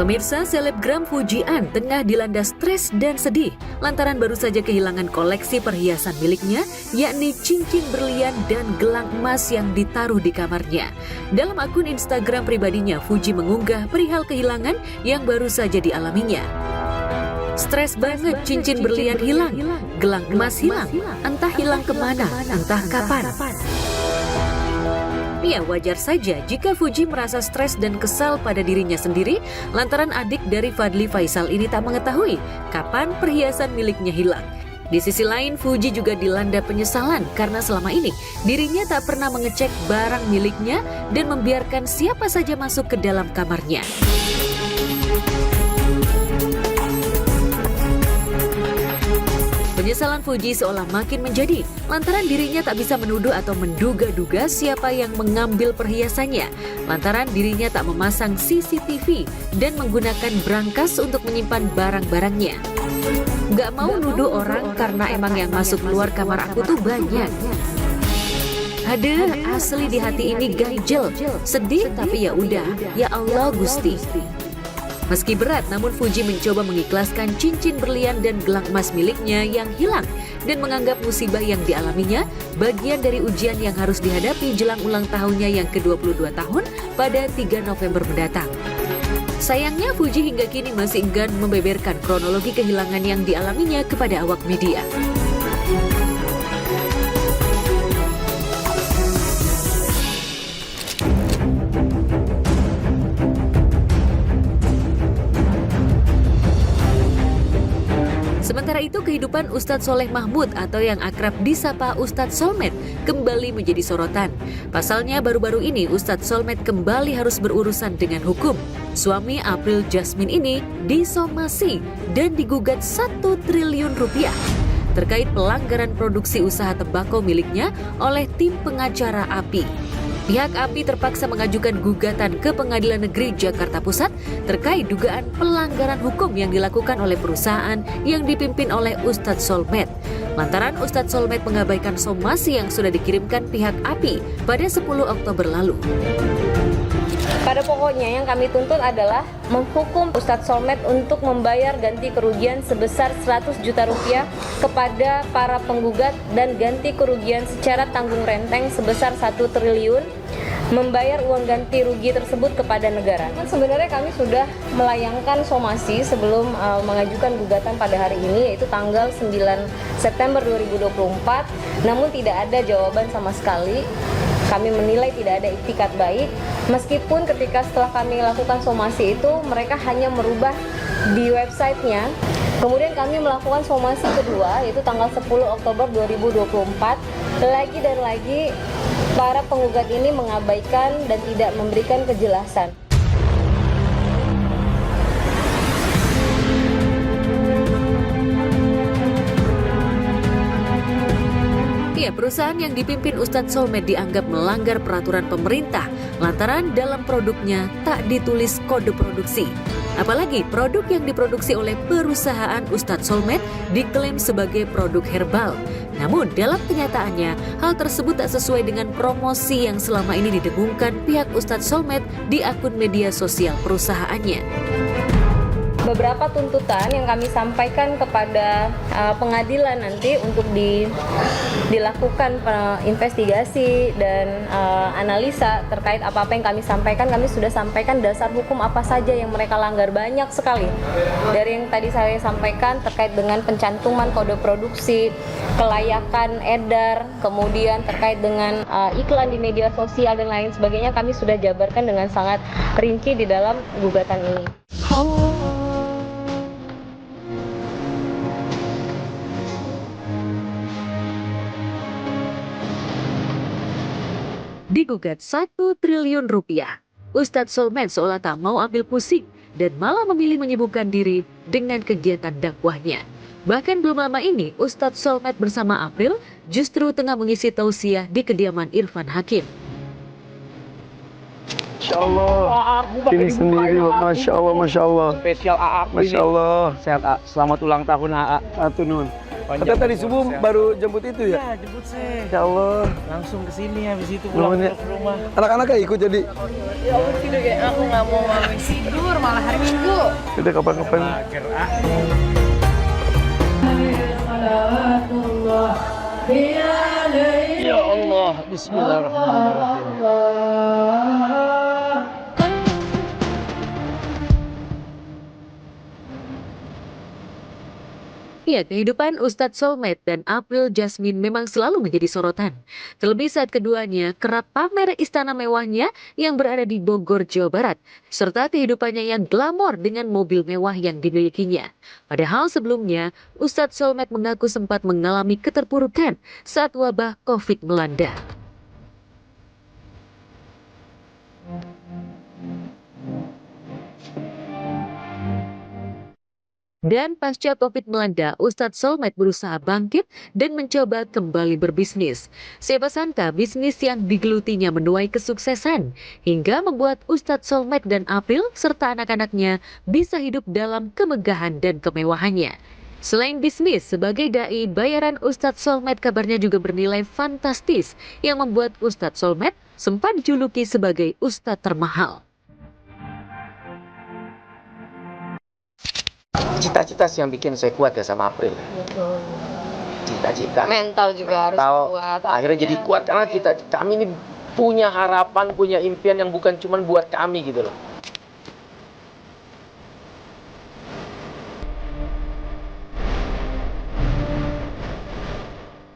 Pemirsa, selebgram Fujian tengah dilanda stres dan sedih lantaran baru saja kehilangan koleksi perhiasan miliknya, yakni cincin berlian dan gelang emas yang ditaruh di kamarnya. Dalam akun Instagram pribadinya, Fuji mengunggah perihal kehilangan yang baru saja dialaminya. Stres banget, cincin berlian hilang, gelang emas hilang, entah hilang kemana, entah kapan. Ya, wajar saja jika Fuji merasa stres dan kesal pada dirinya sendiri lantaran adik dari Fadly Faisal ini tak mengetahui kapan perhiasan miliknya hilang. Di sisi lain, Fuji juga dilanda penyesalan karena selama ini dirinya tak pernah mengecek barang miliknya dan membiarkan siapa saja masuk ke dalam kamarnya. Penyesalan Fuji seolah makin menjadi lantaran dirinya tak bisa menuduh atau menduga-duga siapa yang mengambil perhiasannya, lantaran dirinya tak memasang CCTV dan menggunakan brankas untuk menyimpan barang-barangnya. Gak mau nuduh orang karena emang yang masuk keluar kamar aku tuh banyak. Aduh, asli di hati ini ganjel, sedih tapi ya udah, ya Allah Gusti. Meski berat, namun Fuji mencoba mengikhlaskan cincin berlian dan gelang emas miliknya yang hilang dan menganggap musibah yang dialaminya bagian dari ujian yang harus dihadapi jelang ulang tahunnya yang ke-22 tahun pada 3 November mendatang. Sayangnya, Fuji hingga kini masih enggan membeberkan kronologi kehilangan yang dialaminya kepada awak media. Sementara itu, kehidupan Ustadz Soleh Mahmud atau yang akrab disapa Ustadz Solmed kembali menjadi sorotan. Pasalnya baru-baru ini Ustadz Solmed kembali harus berurusan dengan hukum. Suami April Jasmine ini disomasi dan digugat 1 triliun rupiah terkait pelanggaran produksi usaha tembakau miliknya oleh tim pengacara API. Pihak API terpaksa mengajukan gugatan ke Pengadilan Negeri Jakarta Pusat terkait dugaan pelanggaran hukum yang dilakukan oleh perusahaan yang dipimpin oleh Ustadz Solmed. Lantaran Ustadz Solmed mengabaikan somasi yang sudah dikirimkan pihak API pada 10 Oktober lalu. Pada pokoknya yang kami tuntut adalah menghukum Ustadz Solmed untuk membayar ganti kerugian sebesar 100 juta rupiah kepada para penggugat dan ganti kerugian secara tanggung renteng sebesar 1 triliun, membayar uang ganti rugi tersebut kepada negara. Sebenarnya kami sudah melayangkan somasi sebelum mengajukan gugatan pada hari ini, yaitu tanggal 9 September 2024, namun tidak ada jawaban sama sekali. Kami menilai tidak ada iktikat baik, meskipun ketika setelah kami lakukan somasi itu mereka hanya merubah di websitenya. Kemudian kami melakukan somasi kedua, yaitu tanggal 10 Oktober 2024. Lagi dan lagi para penggugat ini mengabaikan dan tidak memberikan kejelasan. Ya, perusahaan yang dipimpin Ustadz Solmed dianggap melanggar peraturan pemerintah lantaran dalam produknya tak ditulis kode produksi. Apalagi produk yang diproduksi oleh perusahaan Ustadz Solmed diklaim sebagai produk herbal. Namun dalam kenyataannya, hal tersebut tak sesuai dengan promosi yang selama ini didengungkan pihak Ustadz Solmed di akun media sosial perusahaannya. Beberapa tuntutan yang kami sampaikan kepada pengadilan nanti untuk dilakukan investigasi dan analisa terkait apa-apa yang kami sampaikan. Kami sudah sampaikan dasar hukum apa saja yang mereka langgar, banyak sekali. Dari yang tadi saya sampaikan terkait dengan pencantuman kode produksi, kelayakan edar, kemudian terkait dengan iklan di media sosial dan lain sebagainya, kami sudah jabarkan dengan sangat rinci di dalam gugatan ini. Digugat 1 triliun rupiah. Ustadz Solmed seolah tak mau ambil pusing dan malah memilih menyibukkan diri dengan kegiatan dakwahnya. Bahkan belum lama ini, Ustadz Solmed bersama April justru tengah mengisi tausiah di kediaman Irfan Hakim. Masya Allah, ini sendiri, Masya Allah, Masya Allah. Spesial AA, Masya Allah. Sehat, A. Selamat ulang tahun AA. Atunun. Kata tadi subuh baru jemput itu ya? Iya, jemput saya. Ya Allah. Langsung ke sini habis itu pulang Nuhun ya. ke rumah. Anak-anaknya ikut jadi. Ya Allah, tidak kayak aku nggak mau mami tidur malah hari Minggu. Udah kapan-kapan. Ya Allah, Bismillahirrahmanirrahim. Ya, kehidupan Ustadz Solmed dan April Jasmine memang selalu menjadi sorotan. Terlebih saat keduanya kerap pamer istana mewahnya yang berada di Bogor, Jawa Barat, serta kehidupannya yang glamor dengan mobil mewah yang dimilikinya. Padahal sebelumnya, Ustadz Solmed mengaku sempat mengalami keterpurukan saat wabah COVID melanda. Dan pasca COVID melanda, Ustadz Solmed berusaha bangkit dan mencoba kembali berbisnis. Siapa sangka bisnis yang digelutinya menuai kesuksesan, hingga membuat Ustadz Solmed dan April serta anak-anaknya bisa hidup dalam kemegahan dan kemewahannya. Selain bisnis, sebagai dai, bayaran Ustadz Solmed kabarnya juga bernilai fantastis yang membuat Ustadz Solmed sempat dijuluki sebagai Ustadz termahal. Cita-cita sih yang bikin saya kuat ya sama April. Cita-cita. Mental juga harus kuat. Akhirnya jadi kuat karena kami ini punya harapan, punya impian yang bukan cuma buat kami gitu loh.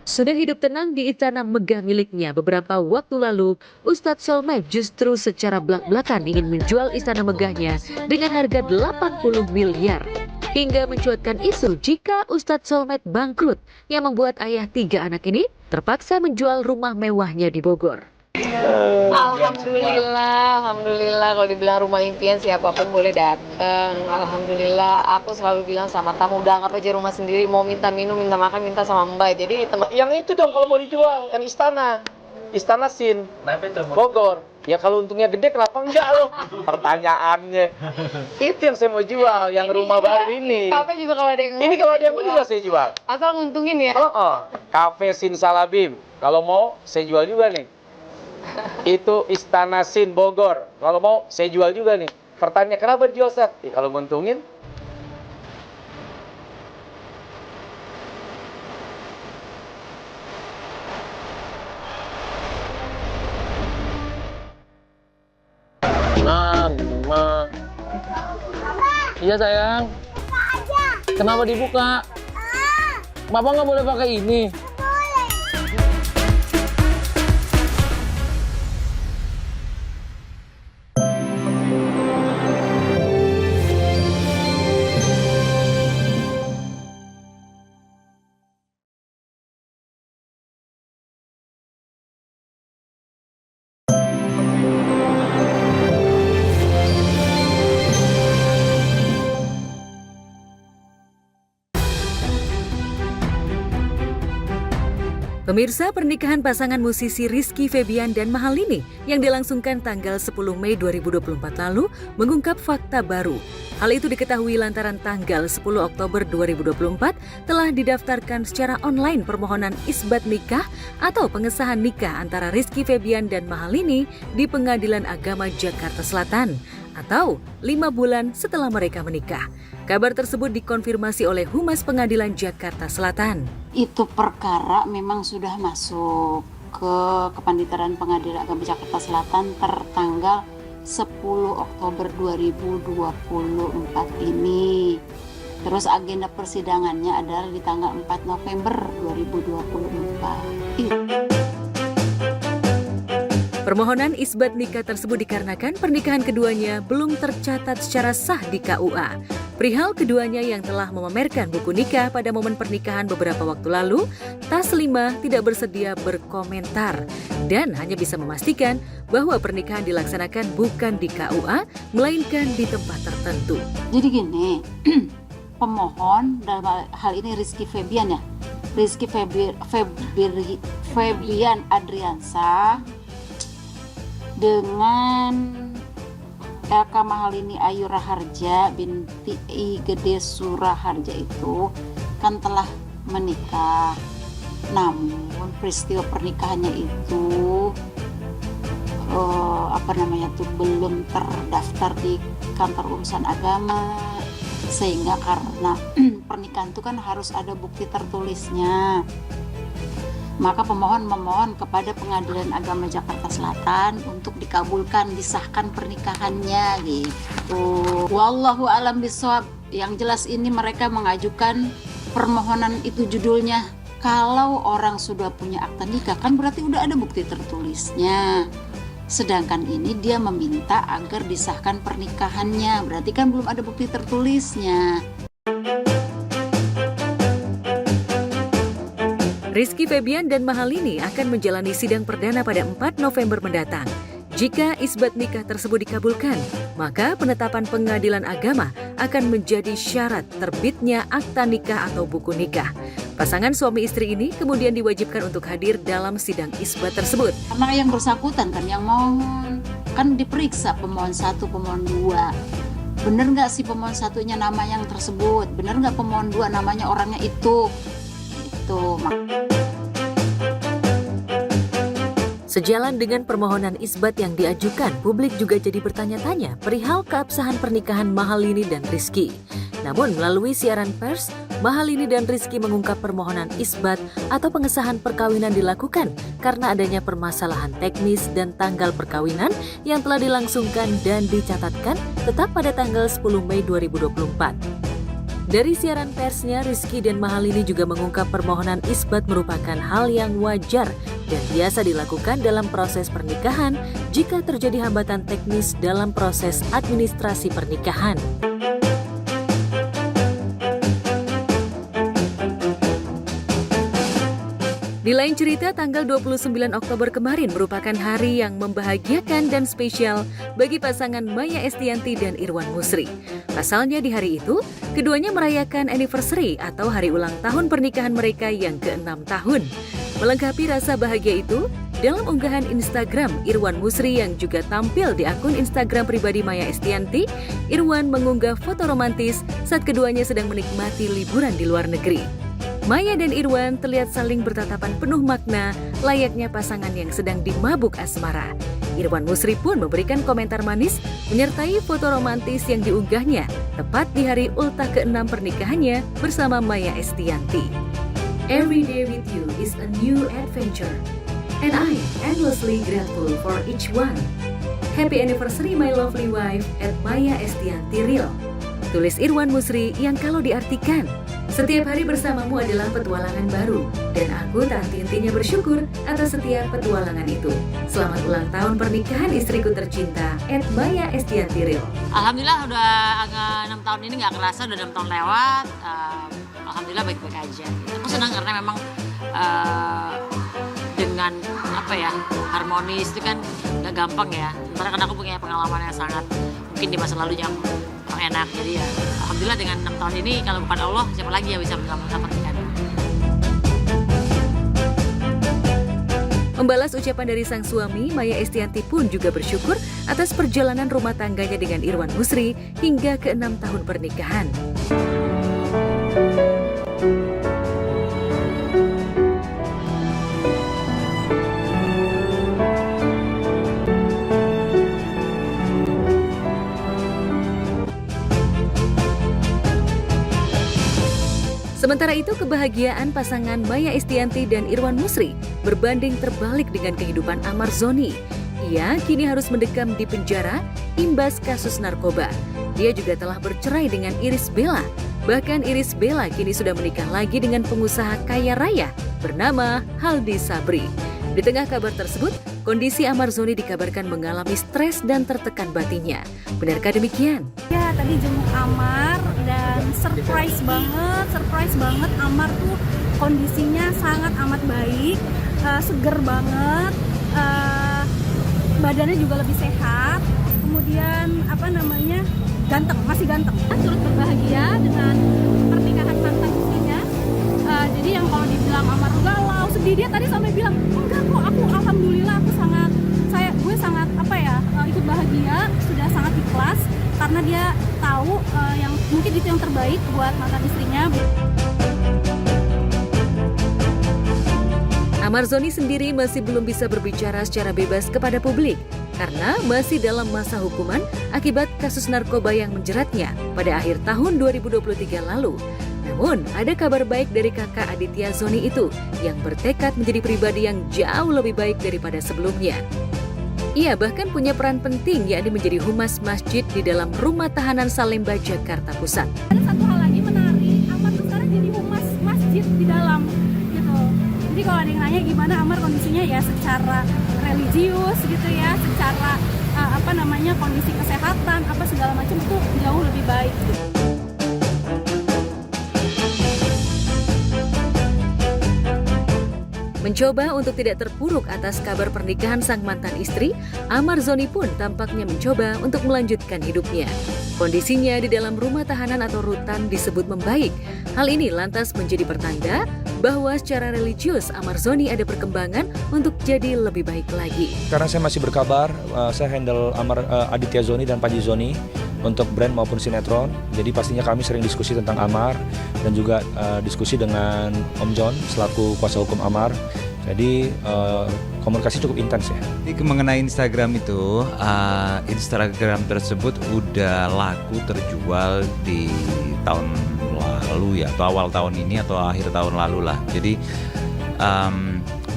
Sudah hidup tenang di istana megah miliknya beberapa waktu lalu, Ustadz Solmed justru secara belak-belakan ingin menjual istana megahnya dengan harga 80 miliar. Hingga mencuatkan isu jika Ustadz Solmed bangkrut yang membuat ayah 3 anak ini terpaksa menjual rumah mewahnya di Bogor. Alhamdulillah kalau dibilang rumah impian siapapun boleh datang. Alhamdulillah, aku selalu bilang sama tamu, udah anggap aja rumah sendiri, mau minta minum, minta makan, minta sama Mbak. Jadi Yang itu dong kalau mau dijual, yang Istana Sin, Bogor. Ya kalau untungnya gede kenapa enggak loh? Pertanyaannya. Itu yang saya mau jual, yang rumah baru ini. kafe juga kalau ada yang Ini kalau ada yang mau juga saya jual. asal nguntungin ya. Cafe Sin Salabim. Kalau mau saya jual juga nih. Itu Istana Sin Bogor. Kalau mau saya jual juga nih. Pertanyaan kenapa dijual, Ustaz? Kalau nguntungin. Iya sayang. Kenapa dibuka? Bapak nggak boleh pakai ini. Pemirsa, pernikahan pasangan musisi Rizky Febian dan Mahalini yang dilangsungkan tanggal 10 Mei 2024 lalu mengungkap fakta baru. Hal itu diketahui lantaran tanggal 10 Oktober 2024 telah didaftarkan secara online permohonan isbat nikah atau pengesahan nikah antara Rizky Febian dan Mahalini di Pengadilan Agama Jakarta Selatan atau 5 bulan setelah mereka menikah. Kabar tersebut dikonfirmasi oleh Humas Pengadilan Jakarta Selatan. Itu perkara memang sudah masuk ke Kepanitiaan Pengadilan Agama Jakarta Selatan tertanggal 10 Oktober 2024 ini. Terus agenda persidangannya adalah di tanggal 4 November 2024. Permohonan isbat nikah tersebut dikarenakan pernikahan keduanya belum tercatat secara sah di KUA. Perihal keduanya yang telah memamerkan buku nikah pada momen pernikahan beberapa waktu lalu, Taslima tidak bersedia berkomentar dan hanya bisa memastikan bahwa pernikahan dilaksanakan bukan di KUA, melainkan di tempat tertentu. Jadi gini, pemohon dalam hal ini Rizky Febian ya, Rizky Febian Adriansa dengan Eka Mahalini Ayu Raharja binti I Gede Suraharja itu kan telah menikah. Namun peristiwa pernikahannya itu belum terdaftar di kantor urusan agama, sehingga karena pernikahan itu kan harus ada bukti tertulisnya. Maka pemohon memohon kepada Pengadilan Agama Jakarta Selatan untuk dikabulkan, disahkan pernikahannya gitu. Wallahu a'lam bishawab. Yang jelas ini mereka mengajukan permohonan itu judulnya, kalau orang sudah punya akta nikah kan berarti udah ada bukti tertulisnya. Sedangkan ini dia meminta agar disahkan pernikahannya, berarti kan belum ada bukti tertulisnya. Rizky Febian dan Mahalini akan menjalani sidang perdana pada 4 November mendatang. Jika isbat nikah tersebut dikabulkan, maka penetapan Pengadilan Agama akan menjadi syarat terbitnya akta nikah atau buku nikah. Pasangan suami istri ini kemudian diwajibkan untuk hadir dalam sidang isbat tersebut. Karena yang bersangkutan kan yang mohon, kan diperiksa pemohon 1, pemohon 2. Bener nggak sih pemohon 1-nya nama yang tersebut? Bener nggak pemohon 2 namanya orangnya itu? Itu. Sejalan dengan permohonan isbat yang diajukan, publik juga jadi bertanya-tanya perihal keabsahan pernikahan Mahalini dan Rizky. Namun melalui siaran pers, Mahalini dan Rizky mengungkap permohonan isbat atau pengesahan perkawinan dilakukan karena adanya permasalahan teknis dan tanggal perkawinan yang telah dilangsungkan dan dicatatkan tetap pada tanggal 10 Mei 2024. Dari siaran persnya, Rizky dan Mahalini juga mengungkap permohonan isbat merupakan hal yang wajar dan biasa dilakukan dalam proses pernikahan jika terjadi hambatan teknis dalam proses administrasi pernikahan. Di lain cerita, tanggal 29 Oktober kemarin merupakan hari yang membahagiakan dan spesial bagi pasangan Maya Estianty dan Irwan Musri. Pasalnya di hari itu, keduanya merayakan anniversary atau hari ulang tahun pernikahan mereka yang ke-6 tahun. Melengkapi rasa bahagia itu, dalam unggahan Instagram Irwan Musri yang juga tampil di akun Instagram pribadi Maya Estianty, Irwan mengunggah foto romantis saat keduanya sedang menikmati liburan di luar negeri. Maya dan Irwan terlihat saling bertatapan penuh makna, layaknya pasangan yang sedang dimabuk asmara. Irwan Musri pun memberikan komentar manis menyertai foto romantis yang diunggahnya tepat di hari ultah ke-6 pernikahannya bersama Maya Estianty. Every day with you is a new adventure, and I'm endlessly grateful for each one. Happy anniversary my lovely wife at Maya Estianty Real. Tulis Irwan Musri yang kalau diartikan, setiap hari bersamamu adalah petualangan baru, dan aku tak henti-hentinya bersyukur atas setiap petualangan itu. Selamat ulang tahun pernikahan istriku tercinta, @Maya Estianty Real. Alhamdulillah udah agak 6 tahun ini nggak kerasa, udah 6 tahun lewat. Alhamdulillah baik-baik aja. Aku senang karena memang dengan harmonis itu kan nggak gampang ya. Sementara kan aku punya pengalaman yang sangat mungkin di masa lalu yang enak, jadi ya alhamdulillah dengan 6 tahun ini kalau bukan Allah siapa lagi yang bisa menyelamatkan pernikahan. Membalas ucapan dari sang suami, Maya Estianty pun juga bersyukur atas perjalanan rumah tangganya dengan Irwan Musri hingga ke-6 tahun pernikahan. Sementara itu, kebahagiaan pasangan Maya Estianty dan Irwan Musri berbanding terbalik dengan kehidupan Amar Zoni. Ia kini harus mendekam di penjara imbas kasus narkoba. Dia juga telah bercerai dengan Irish Bella. Bahkan Irish Bella kini sudah menikah lagi dengan pengusaha kaya raya bernama Haldi Sabri. Di tengah kabar tersebut, kondisi Amar Zoni dikabarkan mengalami stres dan tertekan batinnya. Benarkah demikian? Ya, tadi jenguk Amar dan surprise banget Amar tuh kondisinya sangat amat baik, seger banget, badannya juga lebih sehat, kemudian ganteng, masih ganteng. Turut berbahagia dengan pernikahan mantan istrinya. Jadi yang kalau dibilang Amar galau, sedih, dia tadi sampai bilang enggak kok, aku alhamdulillah gue sangat ikut bahagia, sudah sangat ikhlas karena dia tahu yang mungkin itu yang terbaik buat mantan istrinya. Ahmad Zoni sendiri masih belum bisa berbicara secara bebas kepada publik karena masih dalam masa hukuman akibat kasus narkoba yang menjeratnya pada akhir tahun 2023 lalu. Namun, ada kabar baik dari kakak Aditya Zoni itu yang bertekad menjadi pribadi yang jauh lebih baik daripada sebelumnya. Ia bahkan punya peran penting yakni menjadi humas masjid di dalam rumah tahanan Salemba, Jakarta Pusat. Ada satu hal lagi menarik, Amar tuh sekarang jadi humas masjid di dalam gitu. Jadi kalau ada yang nanya gimana Amar kondisinya, ya secara religius gitu ya, secara kondisi kesehatan apa segala macam itu jauh lebih baik gitu. Mencoba untuk tidak terpuruk atas kabar pernikahan sang mantan istri, Ahmad Zoni pun tampaknya mencoba untuk melanjutkan hidupnya. Kondisinya di dalam rumah tahanan atau rutan disebut membaik. Hal ini lantas menjadi pertanda bahwa secara religius Ahmad Zoni ada perkembangan untuk jadi lebih baik lagi. Karena saya masih berkabar, saya handle Aditya Zoni dan Panji Zoni untuk brand maupun sinetron. Jadi pastinya kami sering diskusi tentang Amar dan juga diskusi dengan Om John selaku kuasa hukum Amar. Jadi komunikasi cukup intens ya. Mengenai Instagram itu, Instagram tersebut udah laku terjual di tahun lalu ya, atau awal tahun ini atau akhir tahun lalu lah. Jadi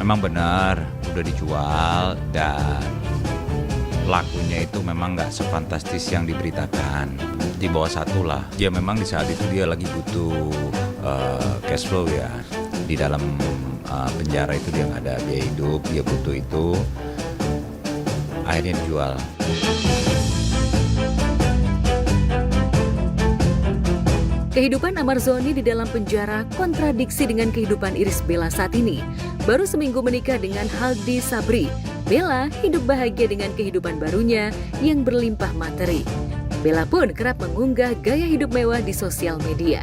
memang benar udah dijual dan lakunya itu memang nggak sefantastis yang diberitakan. Di bawah 1 lah. Dia memang di saat itu dia lagi butuh cash flow ya. Di dalam penjara itu dia nggak ada biaya hidup, dia butuh itu. Akhirnya dijual. Kehidupan Ahmad Zoni di dalam penjara kontradiksi dengan kehidupan Iris Bella saat ini. Baru seminggu menikah dengan Haldi Sabri, Bella hidup bahagia dengan kehidupan barunya yang berlimpah materi. Bella pun kerap mengunggah gaya hidup mewah di sosial media.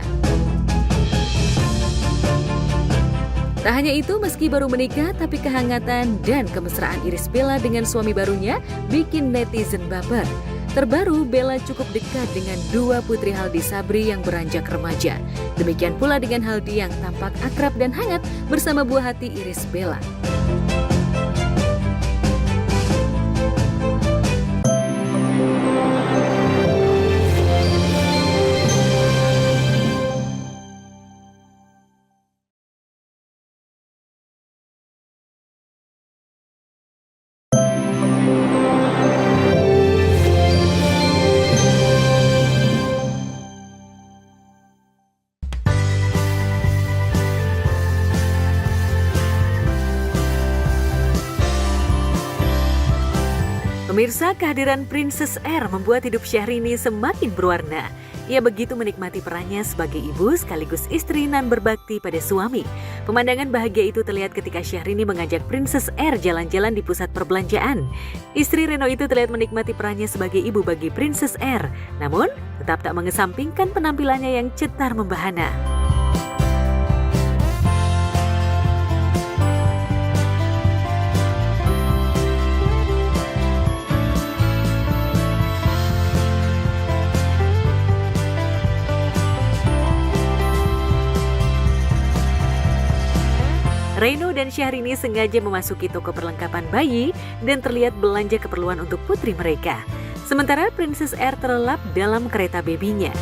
Tak hanya itu, meski baru menikah, tapi kehangatan dan kemesraan Iris Bella dengan suami barunya bikin netizen baper. Terbaru, Bella cukup dekat dengan 2 putri Haldi Sabri yang beranjak remaja. Demikian pula dengan Haldi yang tampak akrab dan hangat bersama buah hati Iris Bella. Pemirsa, kehadiran Princess Air membuat hidup Syahrini semakin berwarna. Ia begitu menikmati perannya sebagai ibu sekaligus istri nan berbakti pada suami. Pemandangan bahagia itu terlihat ketika Syahrini mengajak Princess Air jalan-jalan di pusat perbelanjaan. Istri Reno itu terlihat menikmati perannya sebagai ibu bagi Princess Air, namun tetap tak mengesampingkan penampilannya yang cetar membahana. Reno dan Syahrini sengaja memasuki toko perlengkapan bayi dan terlihat belanja keperluan untuk putri mereka. Sementara Princess Air terlelap dalam kereta bebinya.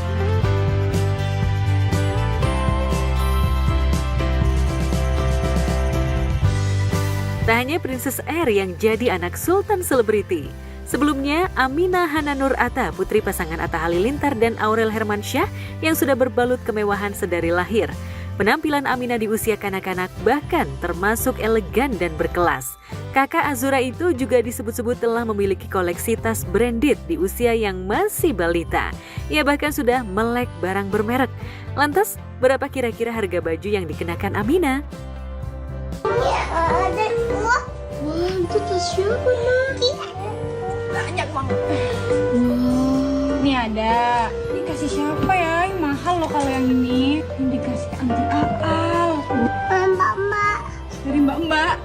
Tak hanya Princess Air yang jadi anak sultan selebriti. Sebelumnya, Aminah Hananur Atta, putri pasangan Atta Halilintar dan Aurel Hermansyah yang sudah berbalut kemewahan sedari lahir. Penampilan Aminah di usia kanak-kanak bahkan termasuk elegan dan berkelas. Kakak Azura itu juga disebut-sebut telah memiliki koleksi tas branded di usia yang masih balita. Ia bahkan sudah melek barang bermerek. Lantas, berapa kira-kira harga baju yang dikenakan Aminah? Wah, itu tas siapa, Nak? Banyak banget. Wow, ini ada. Ini kasih siapa ya? Ini mahal loh kalau yang ini. Ini dikasih anti Aal. Mbak. Dari Mbak.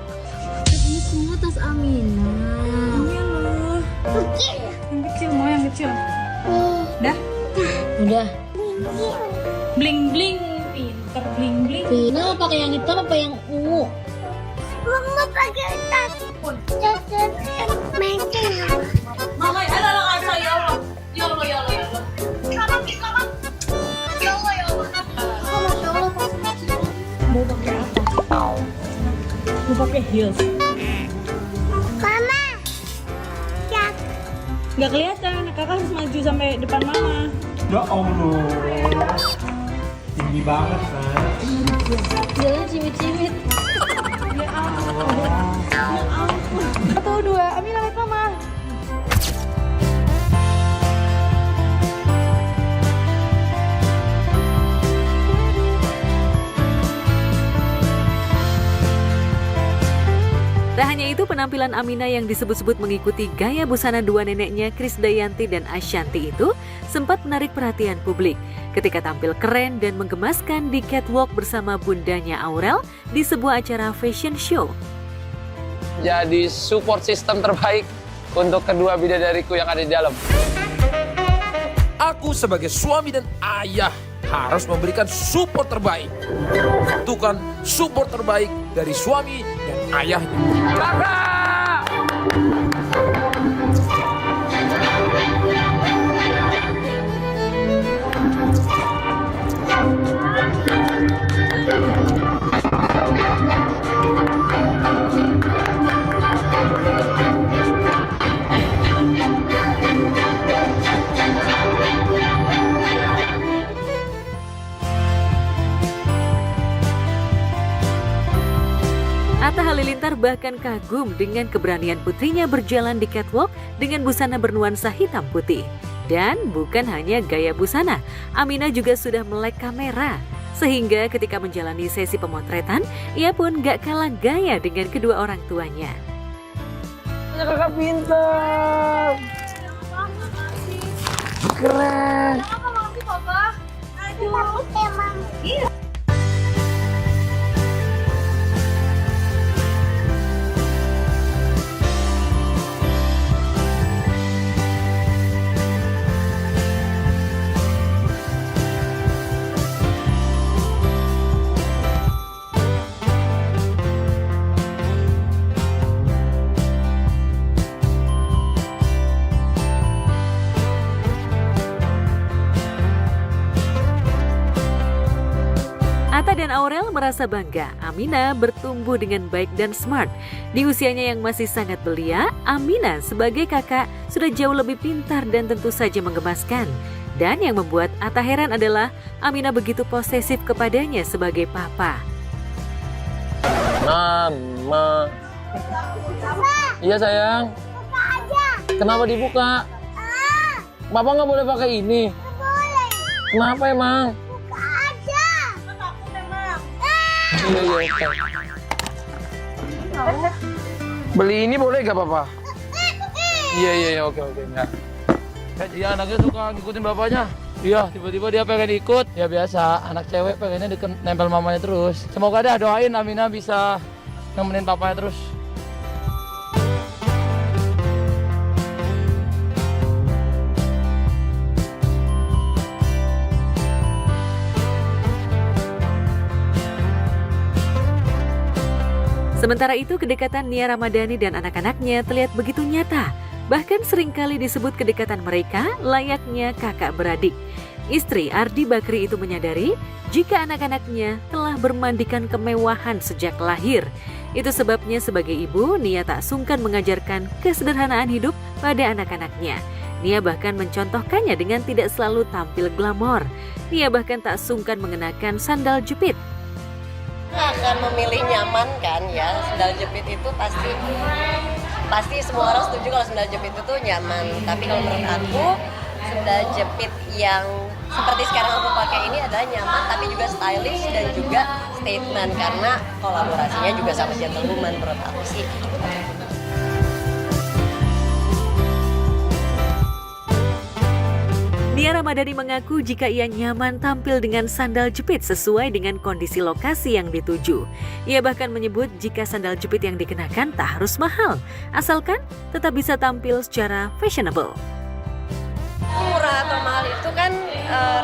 Ini semua tas Aminah. Iya loh. Kecil. Yang kecil, mau yang kecil. Udah? Udah. Bling-bling. Pinter bling-bling. Ini mau pakai yang hitam apa yang ungu? Mama pakai tas. Menceng. Mama, ada lah asa ya Allah. Ya Allah, ya Allah, ya Allah. Selamat. Ya Allah, ya Allah. Masya Allah. Mau pakai apa? Mau pakai heels. Mama. Ya. Nggak kelihatan, kakak harus maju sampai depan mama. Ya Allah. Tinggi banget, San. Jalan cimit-cimit. Ya ampun. Ya ampun. 1, 2, Amina lihat mama. Tak hanya itu, penampilan Amina yang disebut-sebut mengikuti gaya busana dua neneknya Krisdayanti dan Ashanti itu sempat menarik perhatian publik ketika tampil keren dan menggemaskan di catwalk bersama bundanya Aurel di sebuah acara fashion show. Jadi support system terbaik untuk kedua bidadariku yang ada di dalam. Aku sebagai suami dan ayah harus memberikan support terbaik. Butuhkan support terbaik dari suami dan ayahnya. Kakak! Atta Halilintar bahkan kagum dengan keberanian putrinya berjalan di catwalk dengan busana bernuansa hitam putih. Dan bukan hanya gaya busana, Amina juga sudah melek kamera. Sehingga ketika menjalani sesi pemotretan, ia pun gak kalah gaya dengan kedua orang tuanya. Kakak pintar. Keren. Makasih, Papa. Aduh. Emang. Iya. Atta dan Aurel merasa bangga Amina bertumbuh dengan baik dan smart. Di usianya yang masih sangat belia, Amina sebagai kakak sudah jauh lebih pintar dan tentu saja menggemaskan. Dan yang membuat Atta heran adalah Amina begitu posesif kepadanya sebagai papa. Mama. Iya sayang. Buka aja. Kenapa dibuka? Papa nggak boleh pakai ini. Boleh. Kenapa emang? Buka aja. Iya. Beli ini boleh gak Papa? Iya, oke. Enggak. Iya, anaknya suka ngikutin bapaknya. Iya, tiba-tiba dia pengen ikut. Ya biasa, anak cewek pengennya nempel mamanya terus. Semoga dah doain Amina bisa nemenin papanya terus. Sementara itu, kedekatan Nia Ramadhani dan anak-anaknya terlihat begitu nyata. Bahkan seringkali disebut kedekatan mereka layaknya kakak beradik. Istri Ardi Bakri itu menyadari jika anak-anaknya telah bermandikan kemewahan sejak lahir. Itu sebabnya sebagai ibu, Nia tak sungkan mengajarkan kesederhanaan hidup pada anak-anaknya. Nia bahkan mencontohkannya dengan tidak selalu tampil glamor. Nia bahkan tak sungkan mengenakan sandal jepit. Akan memilih nyaman kan ya, sandal jepit itu pasti semua orang setuju kalau sandal jepit itu nyaman. Tapi kalau menurut aku sandal jepit yang seperti sekarang aku pakai ini adalah nyaman tapi juga stylish dan juga statement karena kolaborasinya juga sama gentlewoman menurut aku sih. Nia Ramadhani mengaku jika ia nyaman tampil dengan sandal jepit sesuai dengan kondisi lokasi yang dituju. Ia bahkan menyebut jika sandal jepit yang dikenakan tak harus mahal, asalkan tetap bisa tampil secara fashionable. Murah atau mahal itu kan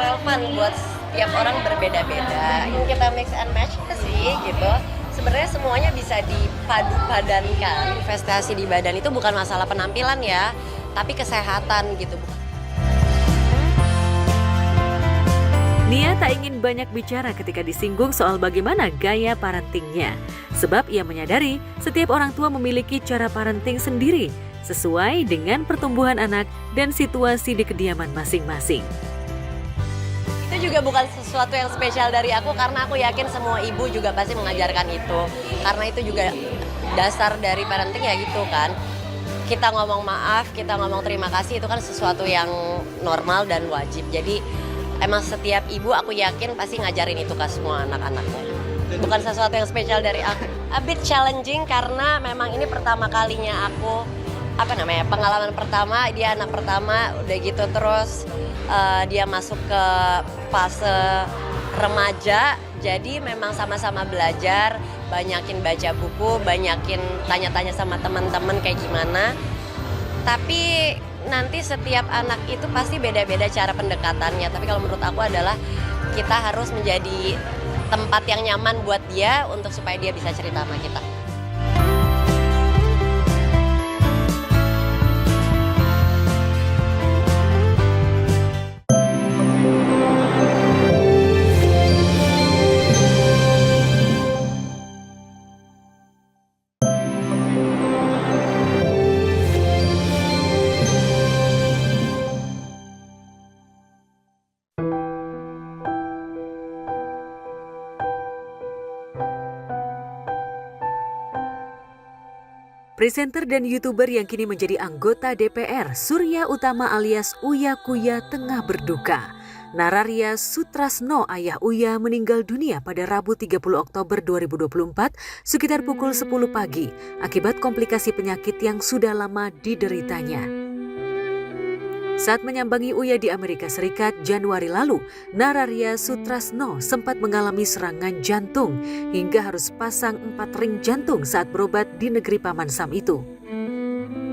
relevan buat tiap orang berbeda-beda. Kita mix and match sih gitu. sebenarnya semuanya bisa dipadu-padankan. Investasi di badan itu bukan masalah penampilan ya, tapi kesehatan gitu. Nia tak ingin banyak bicara ketika disinggung soal bagaimana gaya parentingnya. Sebab ia menyadari setiap orang tua memiliki cara parenting sendiri sesuai dengan pertumbuhan anak dan situasi di kediaman masing-masing. Itu juga bukan sesuatu yang spesial dari aku karena aku yakin semua ibu juga pasti mengajarkan itu. Karena itu juga dasar dari parenting ya gitu kan. Kita ngomong maaf, kita ngomong terima kasih itu kan sesuatu yang normal dan wajib. Jadi emang setiap ibu aku yakin pasti ngajarin itu ke semua anak-anaknya. Bukan sesuatu yang spesial dari aku. A bit challenging karena memang ini pertama kalinya aku pengalaman pertama, dia anak pertama, udah gitu terus dia masuk ke fase remaja, jadi memang sama-sama belajar, banyakin baca buku, banyakin tanya-tanya sama teman-teman kayak gimana. Tapi nanti setiap anak itu pasti beda-beda cara pendekatannya, tapi kalau menurut aku adalah kita harus menjadi tempat yang nyaman buat dia untuk supaya dia bisa cerita sama kita. Presenter dan YouTuber yang kini menjadi anggota DPR, Surya Utama alias Uya Kuya tengah berduka. Nararya Sutrasno, ayah Uya, meninggal dunia pada Rabu 30 Oktober 2024 sekitar pukul 10 pagi akibat komplikasi penyakit yang sudah lama dideritanya. Saat menyambangi Uya di Amerika Serikat Januari lalu, Nararya Sutrasno sempat mengalami serangan jantung hingga harus pasang 4 ring jantung saat berobat di negeri Paman Sam itu.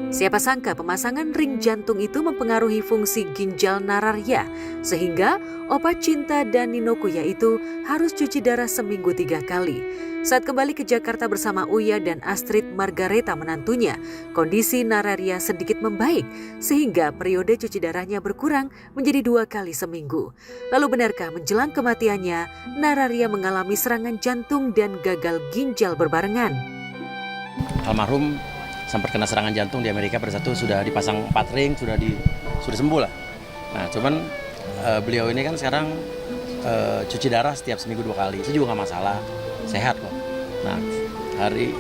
Siapa sangka pemasangan ring jantung itu mempengaruhi fungsi ginjal Nararya, sehingga opat cinta dan Ninokuya itu harus cuci darah seminggu 3 kali. Saat kembali ke Jakarta bersama Uya dan Astrid Margareta menantunya, kondisi Nararya sedikit membaik, sehingga periode cuci darahnya berkurang menjadi 2 kali seminggu. Lalu benarkah menjelang kematiannya, Nararya mengalami serangan jantung dan gagal ginjal berbarengan? Almarhum sempat kena serangan jantung di Amerika pada saat itu sudah dipasang 4 ring, sudah sembuh lah. Nah, cuman beliau ini kan sekarang cuci darah setiap seminggu 2 kali, itu juga nggak masalah, sehat kok. Nah, hari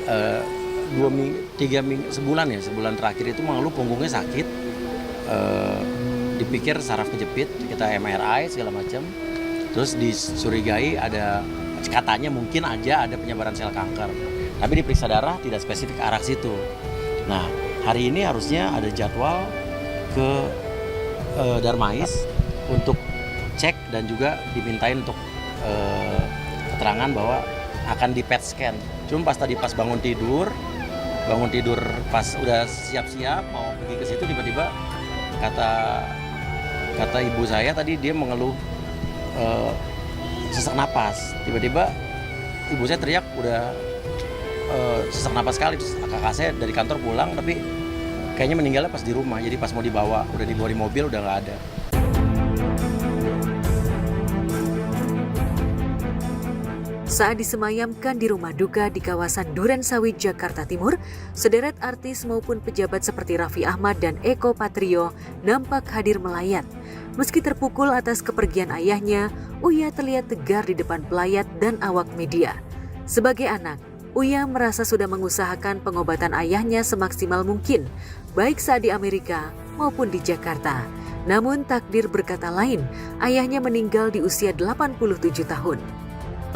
3 sebulan terakhir itu mengeluh punggungnya sakit, dipikir saraf kejepit, kita MRI segala macam, terus disurigai katanya mungkin aja ada penyebaran sel kanker, tapi diperiksa darah tidak spesifik arah situ. Nah, hari ini harusnya ada jadwal ke Darmais untuk cek dan juga dimintain untuk keterangan bahwa akan di PET scan. Cuma pas bangun tidur pas udah siap-siap mau pergi ke situ, tiba-tiba kata ibu saya tadi dia mengeluh sesak napas. Tiba-tiba ibu saya teriak udah sesak napas sekali, terus kakak saya dari kantor pulang tapi kayaknya meninggalnya pas di rumah, jadi pas mau dibawa di mobil udah nggak ada. Saat disemayamkan di rumah duka di kawasan Durensawit, Jakarta Timur, sederet artis maupun pejabat seperti Raffi Ahmad dan Eko Patrio nampak hadir melayat. Meski terpukul atas kepergian ayahnya, Uya terlihat tegar di depan pelayat dan awak media. Sebagai anak, Uya merasa sudah mengusahakan pengobatan ayahnya semaksimal mungkin, baik saat di Amerika maupun di Jakarta. Namun takdir berkata lain, ayahnya meninggal di usia 87 tahun.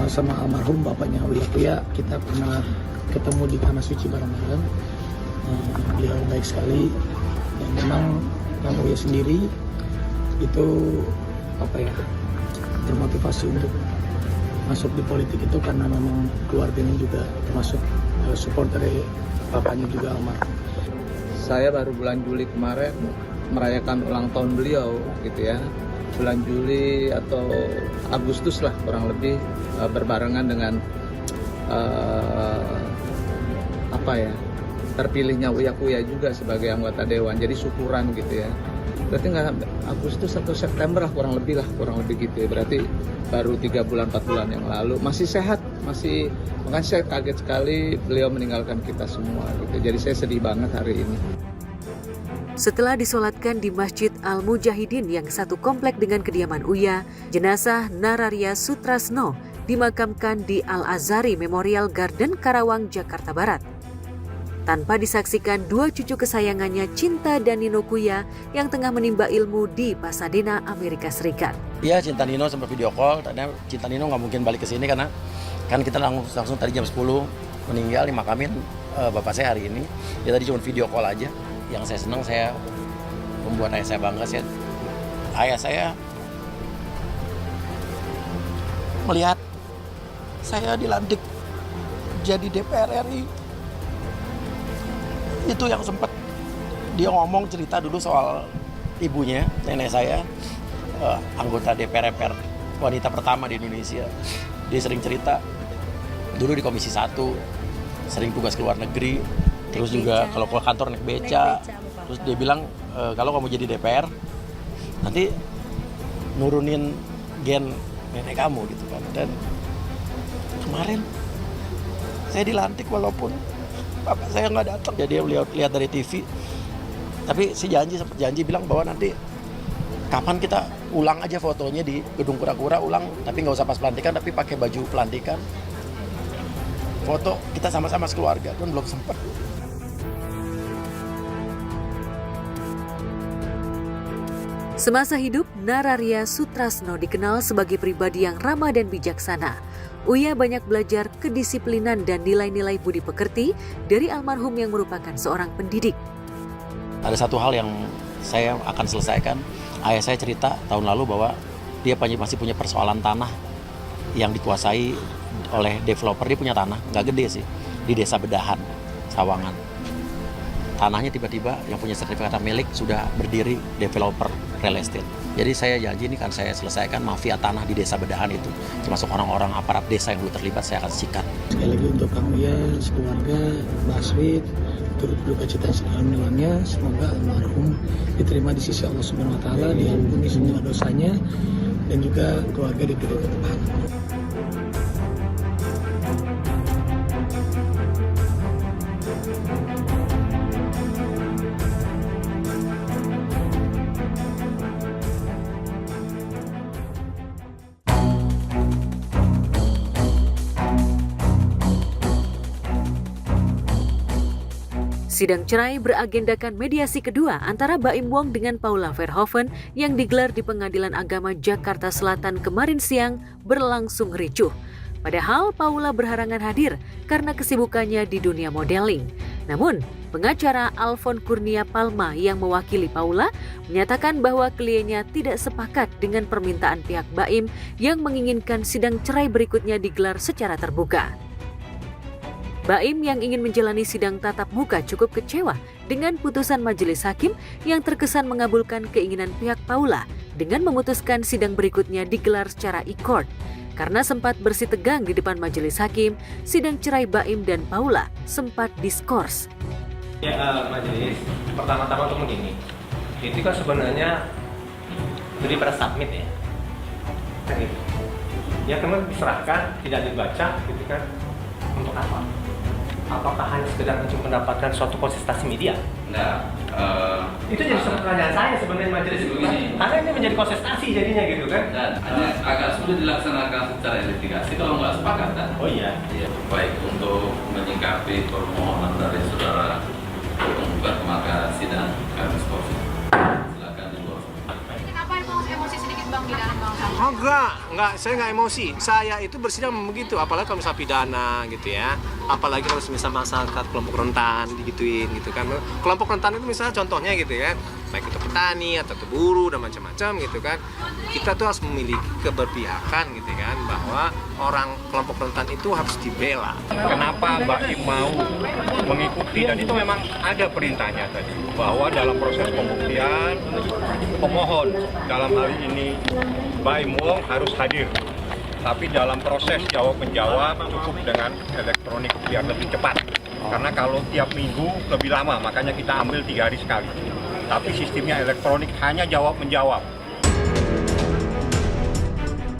Sama almarhum bapaknya Uya Kuya, kita pernah ketemu di Tanah Suci bareng-bareng. Beliau baik sekali, dan memang Bang Uya sendiri itu termotivasi untuk masuk di politik itu karena memang keluarganya juga termasuk support dari bapaknya juga almarhum. Saya baru bulan Juli kemarin merayakan ulang tahun beliau gitu ya. Bulan Juli atau Agustus lah kurang lebih, berbarengan dengan terpilihnya Uya Kuya juga sebagai anggota dewan, jadi syukuran gitu ya. Berarti nggak Agustus atau September lah kurang lebih gitu ya. Berarti baru 3 bulan 4 bulan yang lalu, masih sehat, makanya saya kaget sekali beliau meninggalkan kita semua gitu. Jadi saya sedih banget hari ini. Setelah disolatkan di Masjid Al-Mujahidin yang satu komplek dengan kediaman Uya, jenazah Nararia Sutrasno dimakamkan di Al-Azhari Memorial Garden, Karawang, Jakarta Barat. Tanpa disaksikan 2 cucu kesayangannya Cinta dan Nino Kuya yang tengah menimba ilmu di Pasadena, Amerika Serikat. Iya, Cinta Nino sempat video call, karena Cinta Nino nggak mungkin balik ke sini karena kan kita langsung tadi jam 10 meninggal dimakamin bapak saya hari ini. Dia tadi cuma video call aja. Yang saya senang, saya membuat ayah saya bangga. Ayah saya melihat saya dilantik jadi DPR RI. Itu yang sempat dia ngomong cerita dulu soal ibunya, nenek saya, anggota DPR wanita pertama di Indonesia. Dia sering cerita dulu di Komisi 1, sering tugas ke luar negeri, terus juga kalau ke kantor naik beca. Terus dia bilang kalau kamu jadi DPR nanti nurunin gen nenek kamu gitu kan. Dan kemarin saya dilantik walaupun bapak saya nggak datang. Jadi dia lihat dari TV. Tapi sempat janji bilang bahwa nanti kapan kita ulang aja fotonya di Gedung Kura-Kura, ulang, tapi nggak usah pas pelantikan, tapi pakai baju pelantikan. Foto kita sama-sama sekeluarga, kan belum sempat. Semasa hidup, Nararia Sutrasno dikenal sebagai pribadi yang ramah dan bijaksana. Uya banyak belajar kedisiplinan dan nilai-nilai budi pekerti dari almarhum yang merupakan seorang pendidik. Ada satu hal yang saya akan selesaikan. Ayah saya cerita tahun lalu bahwa dia masih punya persoalan tanah yang dikuasai oleh developer. Dia punya tanah, nggak gede sih, di Desa Bedahan, Sawangan. Tanahnya tiba-tiba yang punya sertifikat milik sudah berdiri developer real estate. Jadi saya janji ini kan saya selesaikan mafia tanah di Desa Bedahan itu. Termasuk orang-orang aparat desa yang dulu terlibat, saya akan sikat. Sekali lagi untuk Kang Uya, sekeluarga, Mbak Aswid, turut berduka cita sedalam-dalamnya. Semoga almarhum diterima di sisi Allah Subhanahu wa taala, diampuni semua dosanya, dan juga keluarga diberi ketebahan. Sidang cerai beragendakan mediasi kedua antara Baim Wong dengan Paula Verhoeven yang digelar di Pengadilan Agama Jakarta Selatan kemarin siang berlangsung ricuh. Padahal Paula berharangan hadir karena kesibukannya di dunia modeling. Namun, pengacara Alfon Kurnia Palma yang mewakili Paula menyatakan bahwa kliennya tidak sepakat dengan permintaan pihak Baim yang menginginkan sidang cerai berikutnya digelar secara terbuka. Baim yang ingin menjalani sidang tatap muka cukup kecewa dengan putusan majelis hakim yang terkesan mengabulkan keinginan pihak Paula dengan memutuskan sidang berikutnya digelar secara e-court. Karena sempat bersitegang di depan majelis hakim, sidang cerai Baim dan Paula sempat diskors. Ya, majelis, pertama-tama untuk begini, itu kan sebenarnya daripada submit ya. Kan gitu. Ya kemudian diserahkan, tidak dibaca gitu kan, untuk apa? Apakah hanya sekedar untuk mendapatkan suatu konsistensi media? Nah, itu jadi pertanyaan saya sebenarnya majelis itu kan, karena ini menjadi konsistensi jadinya gitu kan. Dan agak sulit dilaksanakan secara investigasi kalau nggak sepakat kan? Oh iya. Baik, untuk menyikapi permohonan dari saudara penggugat maka sidang kami skors. Silakan diluar. Kenapa emosi sedikit Bang di dalam Bang? Oh enggak, saya nggak emosi. Saya itu bersidang begitu, apalagi kalau misalnya pidana gitu ya. Apalagi kalau misalnya masyarakat kelompok rentan digituin gitu kan. Kelompok rentan itu misalnya contohnya gitu ya, baik itu petani atau itu buruh dan macam-macam gitu kan. Kita tuh harus memiliki keberpihakan gitu kan, bahwa orang kelompok rentan itu harus dibela. Kenapa Baim mau mengikuti, dan itu memang ada perintahnya tadi, bahwa dalam proses pembuktian pemohon dalam hal ini Baim Wong harus hadir tapi dalam proses jawab-menjawab cukup dengan elektronik biar lebih cepat. Karena kalau tiap minggu lebih lama, makanya kita ambil 3 hari sekali. Tapi sistemnya elektronik hanya jawab-menjawab.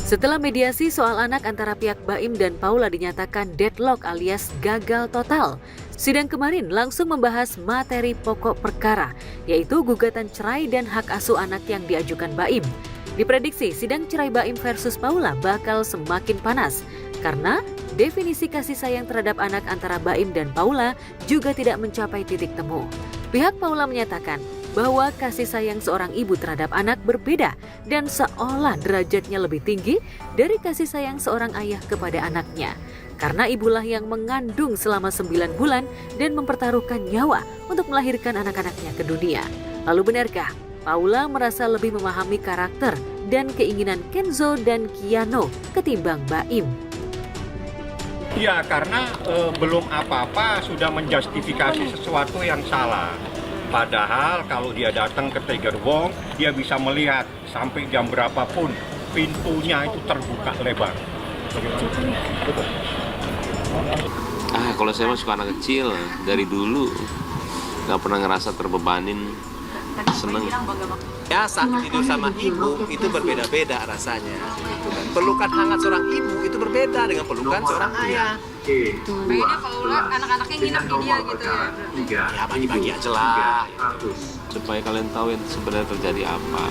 Setelah mediasi soal anak antara pihak Baim dan Paula dinyatakan deadlock alias gagal total, sidang kemarin langsung membahas materi pokok perkara, yaitu gugatan cerai dan hak asuh anak yang diajukan Baim. Diprediksi sidang cerai Baim versus Paula bakal semakin panas, karena definisi kasih sayang terhadap anak antara Baim dan Paula juga tidak mencapai titik temu. Pihak Paula menyatakan bahwa kasih sayang seorang ibu terhadap anak berbeda dan seolah derajatnya lebih tinggi dari kasih sayang seorang ayah kepada anaknya. Karena ibulah yang mengandung selama 9 bulan dan mempertaruhkan nyawa untuk melahirkan anak-anaknya ke dunia. Lalu benarkah Paula merasa lebih memahami karakter dan keinginan Kenzo dan Kiano ketimbang Baim? Ya, karena belum apa-apa sudah menjustifikasi sesuatu yang salah. Padahal kalau dia datang ke Tiger Wong, dia bisa melihat sampai jam berapapun pintunya itu terbuka lebar. Kalau saya mah suka anak kecil, dari dulu nggak pernah ngerasa terbebanin, seneng. Ya, saat tidur sama ibu itu berbeda-beda rasanya. Pelukan hangat seorang ibu itu berbeda dengan pelukan seorang ayah. Pengennya Paula anak-anaknya nginep di dia gitu ya? Ya, bagi-bagi aja lah. Supaya kalian tahu yang sebenarnya terjadi apa.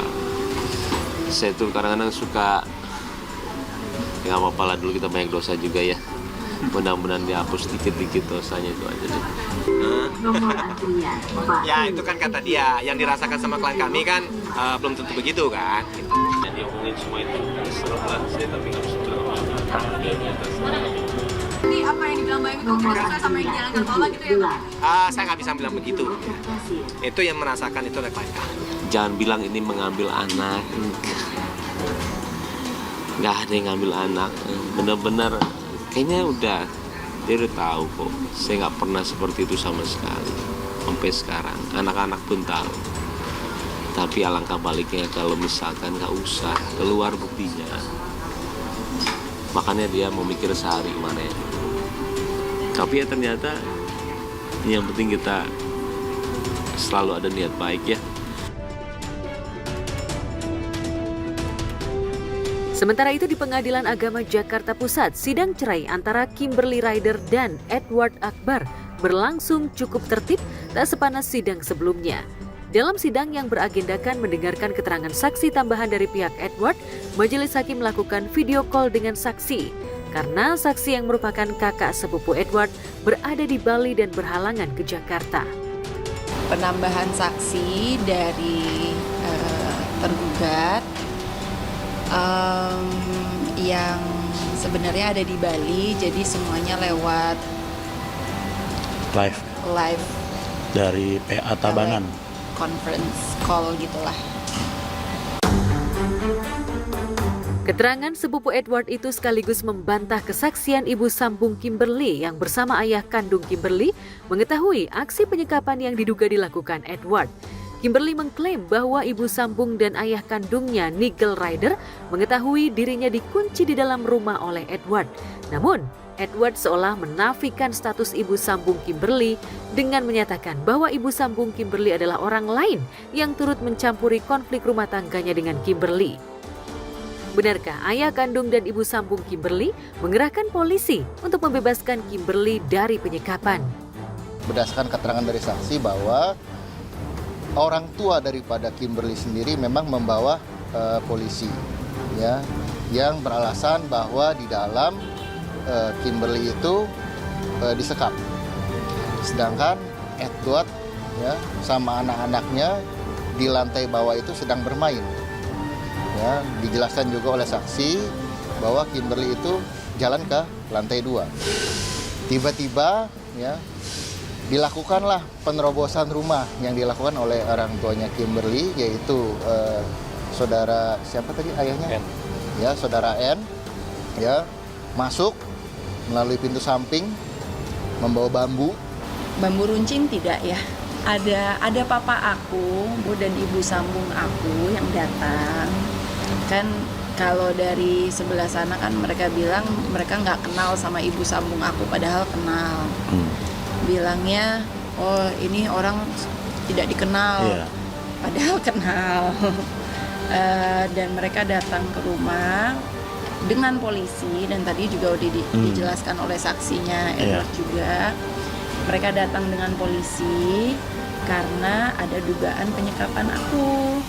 Saya tuh kadang-kadang suka, ya nggak apa-apa lah, dulu kita banyak dosa juga ya. Mudah-mudahan dihapus dikit-dikit dosanya, itu aja deh. Ya, itu kan kata dia. Yang dirasakan sama klien kami kan belum tentu begitu kan. Jadi omongin semua itu serem lah saya, tapi nggak bisa bilang Ini apa yang dibilang Baim itu sesuai sama yang dijalankan Paula gitu ya? Saya nggak bisa bilang begitu. Itu yang merasakan itu oleh klien kami. Jangan bilang ini mengambil anak. Nggak ada yang ngambil anak. Bener-bener kayaknya dia udah tahu kok. Saya nggak pernah seperti itu sama sekali. Sampai sekarang anak-anak pun tahu. Tapi alangkah baliknya kalau misalkan nggak usah keluar buktinya. Makanya dia mau mikir sehari gimana ya. Tapi ya ternyata yang penting kita selalu ada niat baik ya. Sementara itu di Pengadilan Agama Jakarta Pusat, sidang cerai antara Kimberly Ryder dan Edward Akbar berlangsung cukup tertib, tak sepanas sidang sebelumnya. Dalam sidang yang beragendakan mendengarkan keterangan saksi tambahan dari pihak Edward, majelis hakim melakukan video call dengan saksi. Karena saksi yang merupakan kakak sepupu Edward berada di Bali dan berhalangan ke Jakarta. Penambahan saksi dari tergugat yang sebenarnya ada di Bali, jadi semuanya lewat live dari PA Tabanan. Conference call gitulah. Keterangan sepupu Edward itu sekaligus membantah kesaksian ibu sambung Kimberly yang bersama ayah kandung Kimberly mengetahui aksi penyekapan yang diduga dilakukan Edward. Kimberly mengklaim bahwa ibu sambung dan ayah kandungnya Nigel Ryder mengetahui dirinya dikunci di dalam rumah oleh Edward. Namun, Edward seolah menafikan status ibu sambung Kimberly dengan menyatakan bahwa ibu sambung Kimberly adalah orang lain yang turut mencampuri konflik rumah tangganya dengan Kimberly. Benarkah ayah kandung dan ibu sambung Kimberly mengerahkan polisi untuk membebaskan Kimberly dari penyekapan? Berdasarkan keterangan dari saksi bahwa orang tua daripada Kimberly sendiri memang membawa polisi, ya, yang beralasan bahwa di dalam Kimberly itu disekap, sedangkan Edward ya sama anak-anaknya di lantai bawah itu sedang bermain. Ya, dijelaskan juga oleh saksi bahwa Kimberly itu jalan ke lantai 2. Tiba-tiba ya dilakukanlah penerobosan rumah yang dilakukan oleh orang tuanya Kimberly, yaitu saudara siapa tadi ayahnya? N. Ya, saudara N. Ya, masuk melalui pintu samping membawa bambu. Bambu runcing tidak ya. Ada papa aku, Bu, dan ibu sambung aku yang datang. Kan Kalau dari sebelah sana kan mereka bilang mereka nggak kenal sama ibu sambung aku, padahal kenal. Bilangnya, oh ini orang tidak dikenal, padahal kenal. Dan mereka datang ke rumah dengan polisi, dan tadi juga udah dijelaskan oleh saksinya Edward juga. Mereka datang dengan polisi karena ada dugaan penyekapan aku.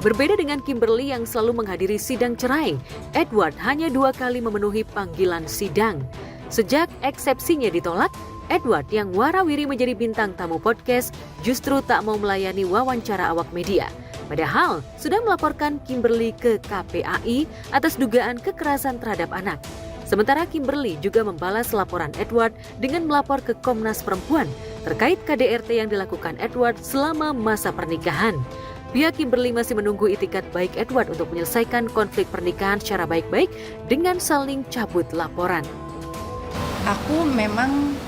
Berbeda dengan Kimberly yang selalu menghadiri sidang cerai, Edward hanya 2 kali memenuhi panggilan sidang. Sejak eksepsinya ditolak, Edward yang warawiri menjadi bintang tamu podcast justru tak mau melayani wawancara awak media. Padahal sudah melaporkan Kimberly ke KPAI atas dugaan kekerasan terhadap anak. Sementara Kimberly juga membalas laporan Edward dengan melapor ke Komnas Perempuan terkait KDRT yang dilakukan Edward selama masa pernikahan. Pihak Kimberly masih menunggu itikat baik Edward untuk menyelesaikan konflik pernikahan secara baik-baik dengan saling cabut laporan. Aku memang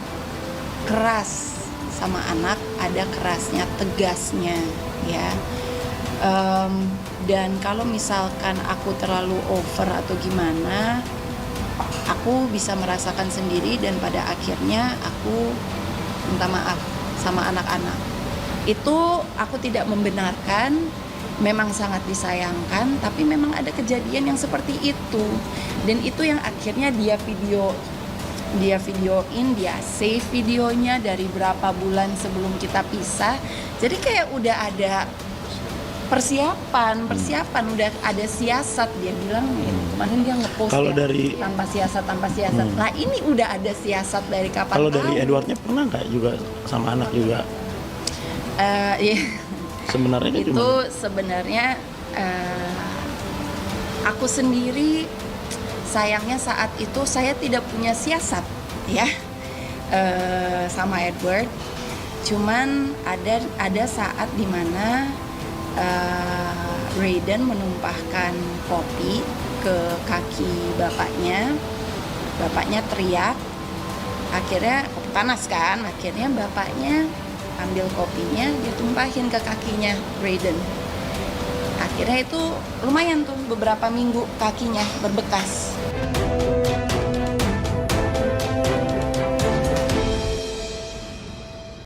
keras sama anak, ada kerasnya, tegasnya, ya. Dan kalau misalkan aku terlalu over atau gimana, aku bisa merasakan sendiri dan pada akhirnya aku minta maaf sama anak-anak. Itu aku tidak membenarkan, memang sangat disayangkan, tapi memang ada kejadian yang seperti itu. Dan itu yang akhirnya dia videoin, dia save videonya dari berapa bulan sebelum kita pisah. Jadi kayak udah ada persiapan, udah ada siasat, dia bilang gitu. Kemarin dia ngepost kalau ya, dari tanpa siasat. Nah ini udah ada siasat dari kapan kalau tahu. dari Edwardnya pernah nggak juga sama anak juga? Ya. Sebenarnya itu gimana? sebenarnya aku sendiri sayangnya saat itu saya tidak punya siasat ya sama Edward. Cuman ada saat dimana Raiden menumpahkan kopi ke kaki bapaknya teriak, akhirnya kopi panas kan, akhirnya bapaknya ambil kopinya, dia tumpahin ke kakinya Raiden. Akhirnya itu lumayan tuh beberapa minggu kakinya berbekas.